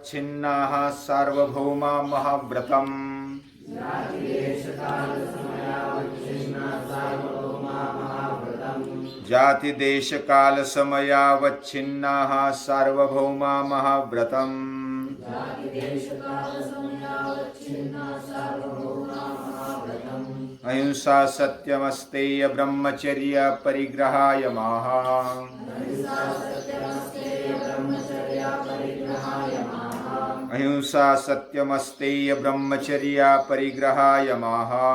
अवच्छिन्नाः सार्वभौमा महाव्रतम् जाति देश काल समयावच्छिन्नाः सार्वभौमा महाव्रतम् अहिंसा सत्यमस्तेय ब्रह्मचर्य परिग्रहाय महा अहिंसा सत्यमस्तेय ब्रह्मचर्य परिग्रहाय महा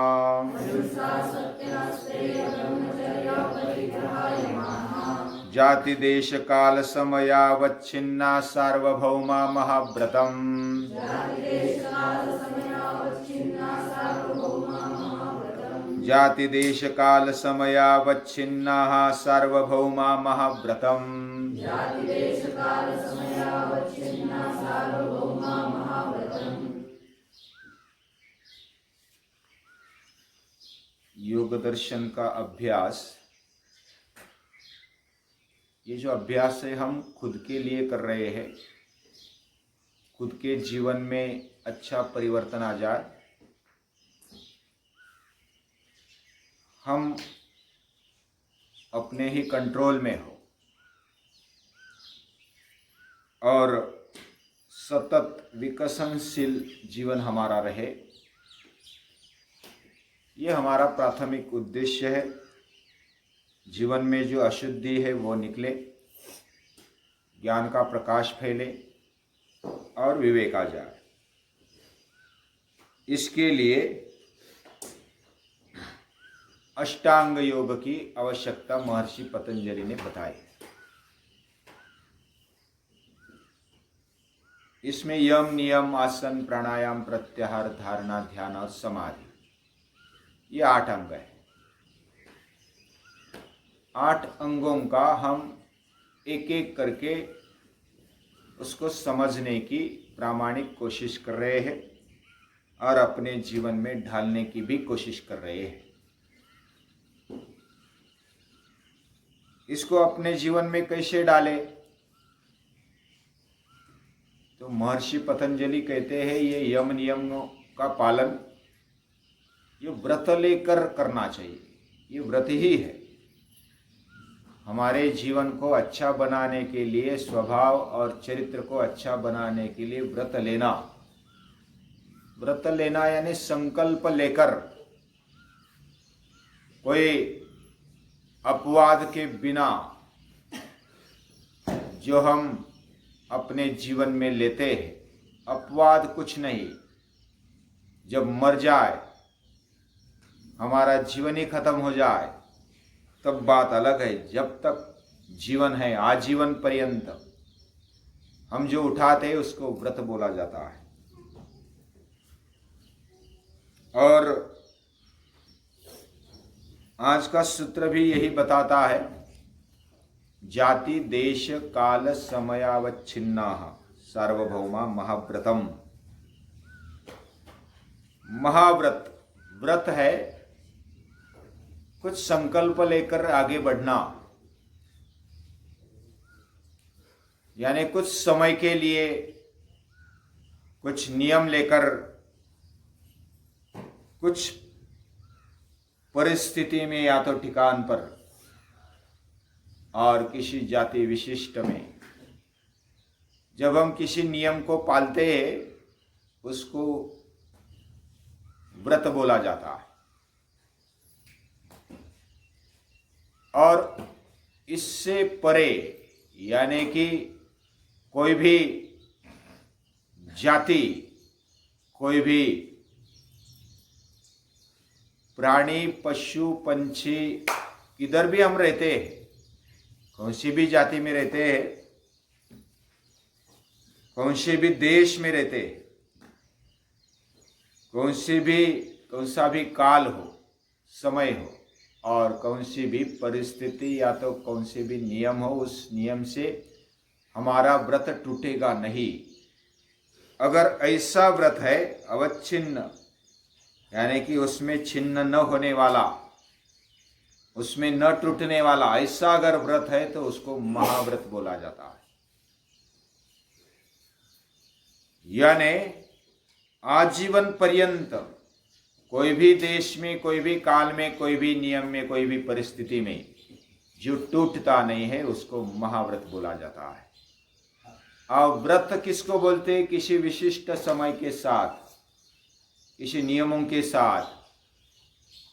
जाति देश काल समयावच्छिन्ना सार्वभौमा महाव्रतम् जाति देश काल समयावच्छिन्नाः सार्वभौमा महाव्रतम् योग दर्शन का अभ्यास, ये जो अभ्यास है हम खुद के लिए कर रहे हैं, खुद के जीवन में अच्छा परिवर्तन आ जाए, हम अपने ही कंट्रोल में हो और सतत विकसनशील जीवन हमारा रहे, ये हमारा प्राथमिक उद्देश्य है। जीवन में जो अशुद्धि है वो निकले, ज्ञान का प्रकाश फैले और विवेक आ जाए। इसके लिए अष्टांग योग की आवश्यकता महर्षि पतंजलि ने बताई। इसमें यम, नियम, आसन, प्राणायाम, प्रत्याहार, धारणा, ध्यान और समाधि, ये 8 अंग है। 8 अंगों का हम एक एक करके उसको समझने की प्रामाणिक कोशिश कर रहे हैं और अपने जीवन में ढालने की भी कोशिश कर रहे हैं। इसको अपने जीवन में कैसे डालें? तो महर्षि पतंजलि कहते हैं ये यम नियमों का पालन ये व्रत लेकर करना चाहिए। ये व्रत ही है। हमारे जीवन को अच्छा बनाने के लिए, स्वभाव और चरित्र को अच्छा बनाने के लिए व्रत लेना, व्रत लेना यानी संकल्प लेकर, कोई अपवाद के बिना जो हम अपने जीवन में लेते हैं, अपवाद कुछ नहीं। जब मर जाए, हमारा जीवन ही खत्म हो जाए, तब बात अलग है। जब तक जीवन है, आजीवन पर्यंत हम जो उठाते हैं उसको व्रत बोला जाता है। और आज का सूत्र भी यही बताता है, जाति देश काल समयावच्छिन्नाः सार्वभौमा महाव्रतम्। महाव्रत, व्रत है कुछ संकल्प लेकर आगे बढ़ना, यानी कुछ समय के लिए कुछ नियम लेकर, कुछ परिस्थिति में या तो ठिकान पर और किसी जाति विशिष्ट में जब हम किसी नियम को पालते हैं, उसको व्रत बोला जाता है। और इससे परे, यानी कि कोई भी जाति, कोई भी प्राणी, पशु, पंछी, किधर भी हम रहते हैं, कौन सी भी जाति में रहते हैं, कौन से भी देश में रहते हैं, कौन सा भी काल हो, समय हो, और कौन सी भी परिस्थिति या तो कौन से भी नियम हो, उस नियम से हमारा व्रत टूटेगा नहीं। अगर ऐसा व्रत है अवच्छिन्न, यानी कि उसमें छिन्न न होने वाला, उसमें न टूटने वाला, ऐसा अगर व्रत है तो उसको महाव्रत बोला जाता है। यानी आजीवन पर्यंत कोई भी देश में, कोई भी काल में, कोई भी नियम में, कोई भी परिस्थिति में जो टूटता नहीं है उसको महाव्रत बोला जाता है। और व्रत किसको बोलते हैं? किसी विशिष्ट समय के साथ, किसी नियमों के साथ,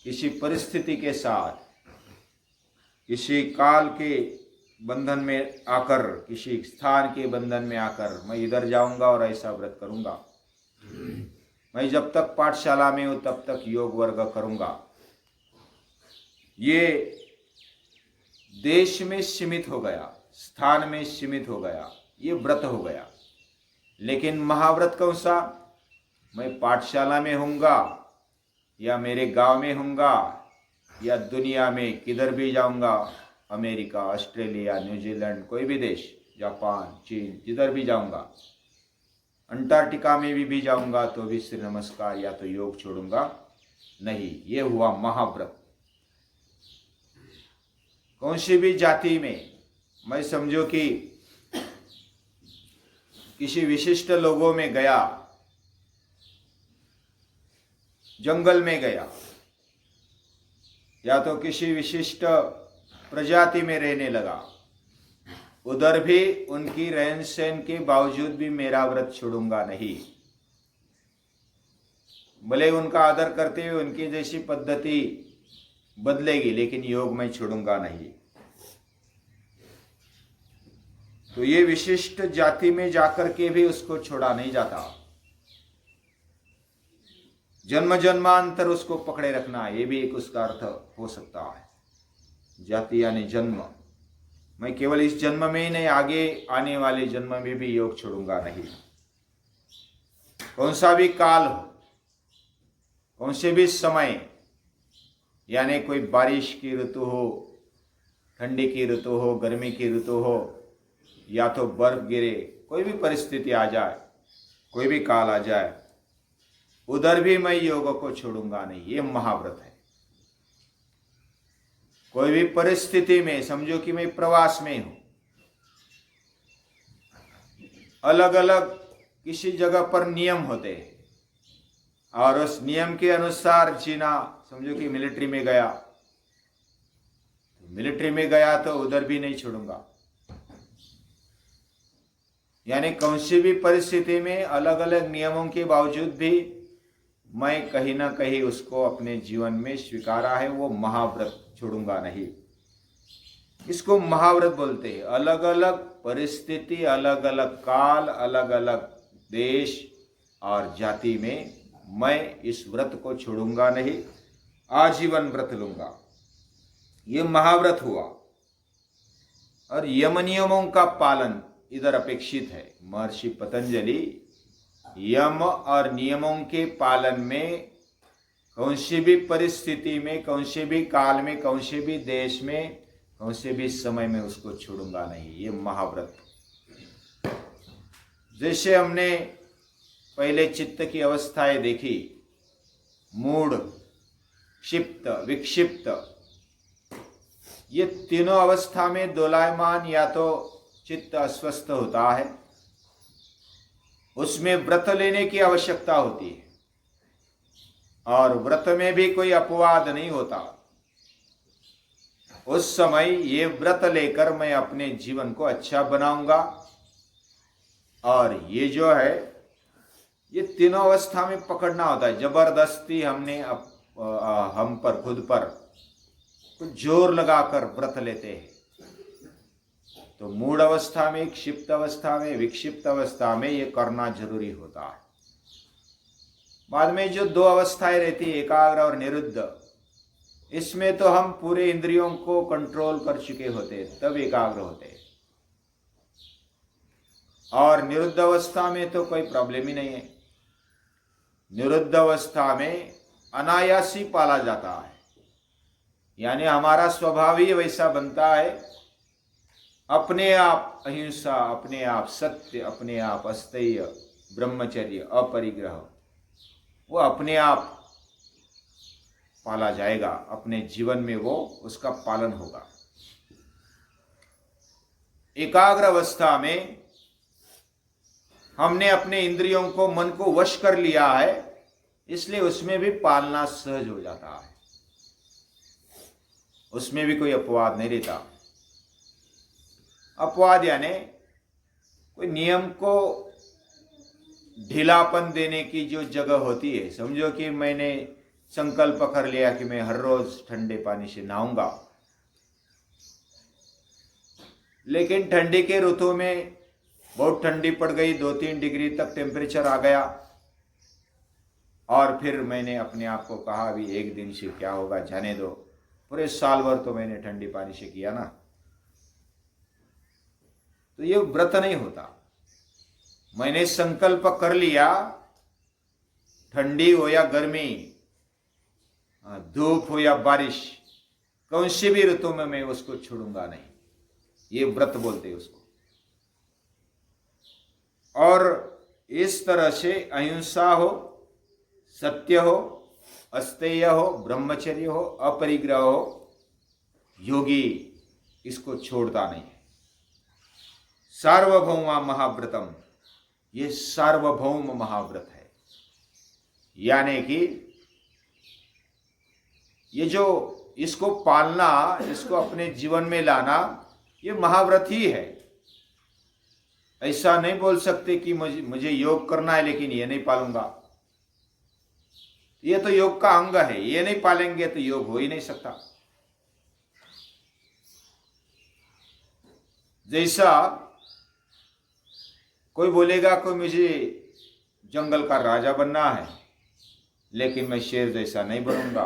किसी परिस्थिति के साथ, किसी काल के बंधन में आकर, किसी स्थान के बंधन में आकर मैं इधर जाऊंगा और ऐसा व्रत करूंगा, मैं जब तक पाठशाला में हूं तब तक योग वर्ग करूंगा। ये देश में सीमित हो गया, स्थान में सीमित हो गया, ये व्रत हो गया। लेकिन महाव्रत कौन सा? मैं पाठशाला में होऊंगा या मेरे गांव में होऊंगा या दुनिया में किधर भी जाऊंगा, अमेरिका, ऑस्ट्रेलिया, न्यूजीलैंड, कोई भी देश, जापान, चीन, जिधर भी जाऊंगा, अंटार्कटिका में भी जाऊंगा तो भी सिर नमस्कार या तो योग छोड़ूंगा नहीं। ये हुआ महाव्रत। कौन सी भी जाति में, मैं समझो कि किसी विशिष्ट लोगों में गया, जंगल में गया, या तो किसी विशिष्ट प्रजाति में रहने लगा, उधर भी उनकी रहन सहन के बावजूद भी मेरा व्रत छोड़ूंगा नहीं। भले उनका आदर करते हुए उनकी जैसी पद्धति बदलेगी, लेकिन योग मैं छोड़ूंगा नहीं। तो ये विशिष्ट जाति में जाकर के भी उसको छोड़ा नहीं जाता। जन्म जन्मांतर उसको पकड़े रखना, ये भी एक उसका अर्थ हो सकता है। जाति यानी जन्म। मैं केवल इस जन्म में ही नहीं, आगे आने वाले जन्म में भी योग छोड़ूंगा नहीं। कौन सा भी काल हो, कौन से भी समय, यानी कोई बारिश की ऋतु हो, ठंडी की ऋतु हो, गर्मी की ऋतु हो, या तो बर्फ गिरे, कोई भी परिस्थिति आ जाए, कोई भी काल आ जाए, उधर भी मैं योग को छोड़ूंगा नहीं। ये महाव्रत है। कोई भी परिस्थिति में, समझो कि मैं प्रवास में हूं, अलग अलग किसी जगह पर नियम होते हैं और उस नियम के अनुसार जीना। समझो कि मिलिट्री में गया, मिलिट्री में गया तो उधर भी नहीं छोड़ूंगा। यानी कौन सी भी परिस्थिति में अलग अलग नियमों के बावजूद भी मैं कहीं ना कहीं उसको अपने जीवन में स्वीकारा है, वो महाव्रत छोड़ूंगा नहीं। इसको महाव्रत बोलते हैं। अलग अलग परिस्थिति, अलग अलग काल, अलग अलग देश और जाति में मैं इस व्रत को छोड़ूंगा नहीं, आजीवन व्रत लूंगा। ये महाव्रत हुआ। और यम नियमों का पालन इधर अपेक्षित है। महर्षि पतंजलि यम और नियमों के पालन में कौन सी भी परिस्थिति में, कौन से भी काल में, कौन से भी देश में, कौन से भी समय में उसको छोड़ूंगा नहीं। ये महाव्रत। जैसे हमने पहले चित्त की अवस्थाएं देखी, मूढ़, क्षिप्त, विक्षिप्त, ये तीनों अवस्था में दोलायमान या तो चित्त अस्वस्थ होता है, उसमें व्रत लेने की आवश्यकता होती है। और व्रत में भी कोई अपवाद नहीं होता। उस समय ये व्रत लेकर मैं अपने जीवन को अच्छा बनाऊंगा। और ये जो है, ये तीनों अवस्था में पकड़ना होता है। जबरदस्ती हमने हम पर, खुद पर कुछ जोर लगाकर व्रत लेते हैं। तो मूढ़ अवस्था में, क्षिप्त अवस्था में, विक्षिप्त अवस्था में ये करना जरूरी होता है। बाद में जो दो अवस्थाएं रहती है, एकाग्र और निरुद्ध, इसमें तो हम पूरे इंद्रियों को कंट्रोल कर चुके होते, तब एकाग्र होते। और निरुद्ध अवस्था में तो कोई प्रॉब्लम ही नहीं है। निरुद्ध अवस्था में अनायासी पाला जाता है, यानी हमारा स्वभाव ही वैसा बनता है। अपने आप अहिंसा, अपने आप सत्य, अपने आप अस्तेय, ब्रह्मचर्य, अपरिग्रह, वो अपने आप पाला जाएगा। अपने जीवन में वो उसका पालन होगा। एकाग्र अवस्था में हमने अपने इंद्रियों को, मन को वश कर लिया है, इसलिए उसमें भी पालना सहज हो जाता है, उसमें भी कोई अपवाद नहीं रहता। अपवाद यानी कोई नियम को ढीलापन देने की जो जगह होती है। समझो कि मैंने संकल्प कर लिया कि मैं हर रोज ठंडे पानी से नहाऊंगा, लेकिन ठंडी के ऋतु में बहुत ठंडी पड़ गई, 2-3 डिग्री तक टेम्परेचर आ गया, और फिर मैंने अपने आप को कहा अभी एक दिन से क्या होगा, जाने दो। पूरे साल भर तो मैंने ठंडी पानी से किया ना, तो ये व्रत नहीं होता। मैंने संकल्प कर लिया, ठंडी हो या गर्मी, धूप हो या बारिश, कौन सी भी ऋतु में मैं उसको छोड़ूंगा नहीं, ये व्रत बोलते हैं उसको। और इस तरह से अहिंसा हो, सत्य हो, अस्तेय हो, ब्रह्मचर्य हो, अपरिग्रह हो, योगी इसको छोड़ता नहीं है। सार्वभौमा महाव्रतम, ये सार्वभौम महाव्रत है, यानी कि ये जो इसको पालना, इसको अपने जीवन में लाना, ये महाव्रत ही है। ऐसा नहीं बोल सकते कि मुझे योग करना है लेकिन ये नहीं पालूंगा। ये तो योग का अंग है, ये नहीं पालेंगे तो योग हो ही नहीं सकता। जैसा कोई बोलेगा कि मुझे जंगल का राजा बनना है लेकिन मैं शेर जैसा नहीं बनूंगा,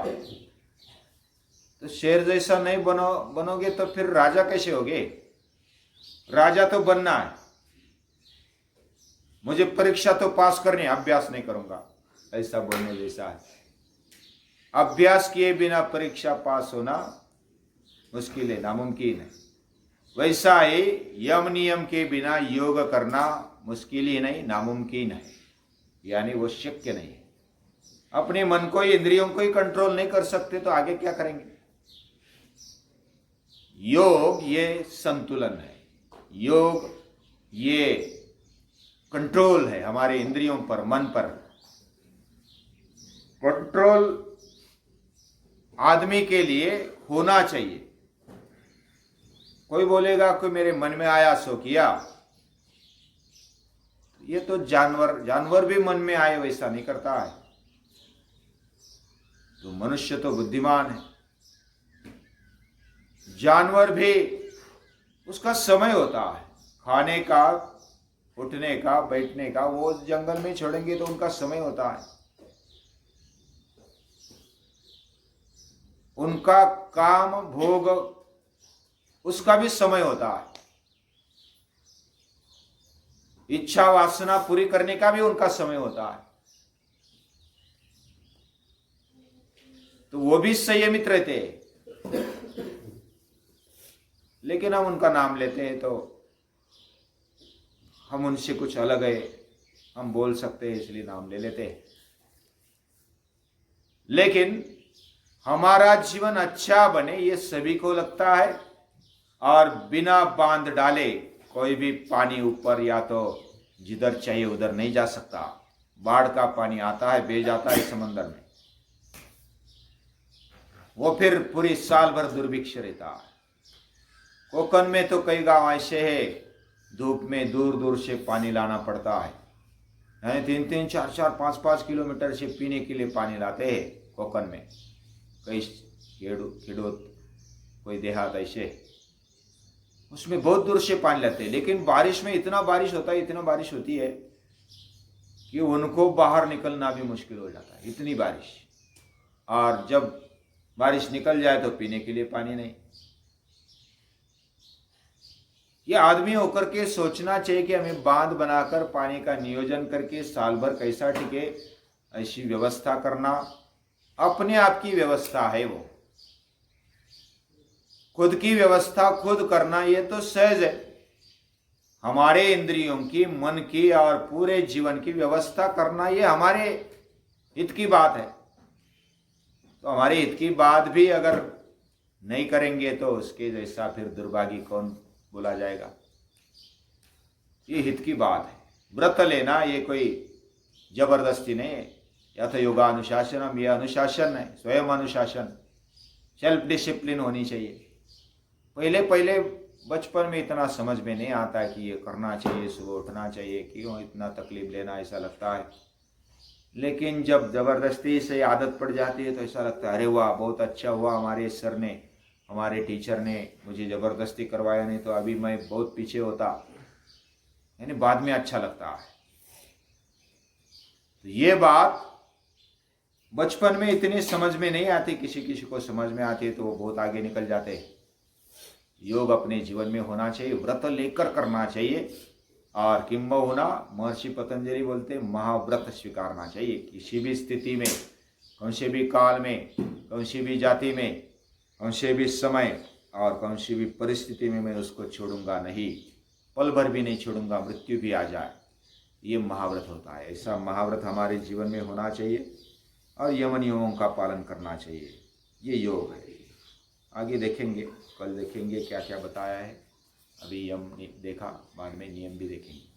तो शेर जैसा नहीं बनोगे तो फिर राजा कैसे होगे? राजा तो बनना है, मुझे परीक्षा तो पास करनी है, अभ्यास नहीं करूंगा, ऐसा बोलने जैसा है। अभ्यास किए बिना परीक्षा पास होना मुश्किल है, नामुमकिन है। वैसा ही यम नियम के बिना योग करना मुश्किल ही नहीं, नामुमकिन है, यानी वो शक्य नहीं है। अपने मन को ही, इंद्रियों को ही कंट्रोल नहीं कर सकते तो आगे क्या करेंगे? योग ये संतुलन है, योग ये कंट्रोल है हमारे इंद्रियों पर, मन पर। कंट्रोल आदमी के लिए होना चाहिए। कोई बोलेगा कि मेरे मन में आया सो किया, ये तो जानवर भी मन में आए वैसा नहीं करता है, तो मनुष्य तो बुद्धिमान है। जानवर भी उसका समय होता है, खाने का, उठने का, बैठने का, वो जंगल में छोड़ेंगे तो उनका समय होता है। उनका काम भोग, उसका भी समय होता है। इच्छा वासना पूरी करने का भी उनका समय होता है, तो वो भी संयमित रहते हैं। लेकिन हम उनका नाम लेते हैं तो हम उनसे कुछ अलग है, हम बोल सकते हैं इसलिए नाम ले लेते हैं। लेकिन हमारा जीवन अच्छा बने ये सभी को लगता है, और बिना बांध डाले कोई भी पानी ऊपर या तो जिधर चाहिए उधर नहीं जा सकता। बाढ़ का पानी आता है, बह जाता है समंदर में, वो फिर पूरी साल भर दुर्भिक्ष रहता है। कोकण में तो कई गांव ऐसे है, धूप में दूर दूर से पानी लाना पड़ता है, 3-3, 4-4, 5-5 किलोमीटर से पीने के लिए पानी लाते हैं कोकण में। कई खेड़ूत, कोई देहात ऐसे, उसमें बहुत दूर से पानी लाते हैं। लेकिन बारिश में इतना बारिश होता है, इतना बारिश होती है कि उनको बाहर निकलना भी मुश्किल हो जाता है, इतनी बारिश। और जब बारिश निकल जाए तो पीने के लिए पानी नहीं। ये आदमी होकर के सोचना चाहिए कि हमें बांध बनाकर पानी का नियोजन करके साल भर कैसा टिके, ऐसी व्यवस्था करना अपने आप की व्यवस्था है। वो खुद की व्यवस्था खुद करना ये तो सहज है। हमारे इंद्रियों की, मन की और पूरे जीवन की व्यवस्था करना ये हमारे हित की बात है। तो हमारे हित की बात भी अगर नहीं करेंगे तो उसके जैसा फिर दुर्भागी कौन बोला जाएगा? ये हित की बात है। व्रत लेना ये कोई जबरदस्ती नहीं है। यथ योगानुशासनम, ये अनुशासन है, स्वयं अनुशासन, सेल्फ डिसिप्लिन होनी चाहिए। पहले पहले बचपन में इतना समझ में नहीं आता कि ये करना चाहिए, सुबह उठना चाहिए, क्यों इतना तकलीफ लेना, ऐसा लगता है। लेकिन जब ज़बरदस्ती से आदत पड़ जाती है तो ऐसा लगता है अरे वाह, बहुत अच्छा हुआ हमारे सर ने, हमारे टीचर ने मुझे ज़बरदस्ती करवाया, नहीं तो अभी मैं बहुत पीछे होता। यानी बाद में अच्छा लगता है। तो ये बात बचपन में इतनी समझ में नहीं आती, किसी किसी को समझ में आती है तो वो बहुत आगे निकल जाते हैं। योग अपने जीवन में होना चाहिए, व्रत लेकर करना चाहिए, और किंबहुना महर्षि पतंजलि बोलते महाव्रत स्वीकारना चाहिए। किसी भी स्थिति में, कौन से भी काल में, कौन सी भी जाति में, कौन से भी समय और कौन सी भी परिस्थिति में मैं उसको छोड़ूंगा नहीं, पल भर भी नहीं छोड़ूंगा, मृत्यु भी आ जाए। ये महाव्रत होता है। ऐसा महाव्रत हमारे जीवन में होना चाहिए और यम नियमों का पालन करना चाहिए। ये योग है। आगे देखेंगे, कल देखेंगे क्या क्या बताया है। अभी यम देखा, बाद में नियम भी देखेंगे।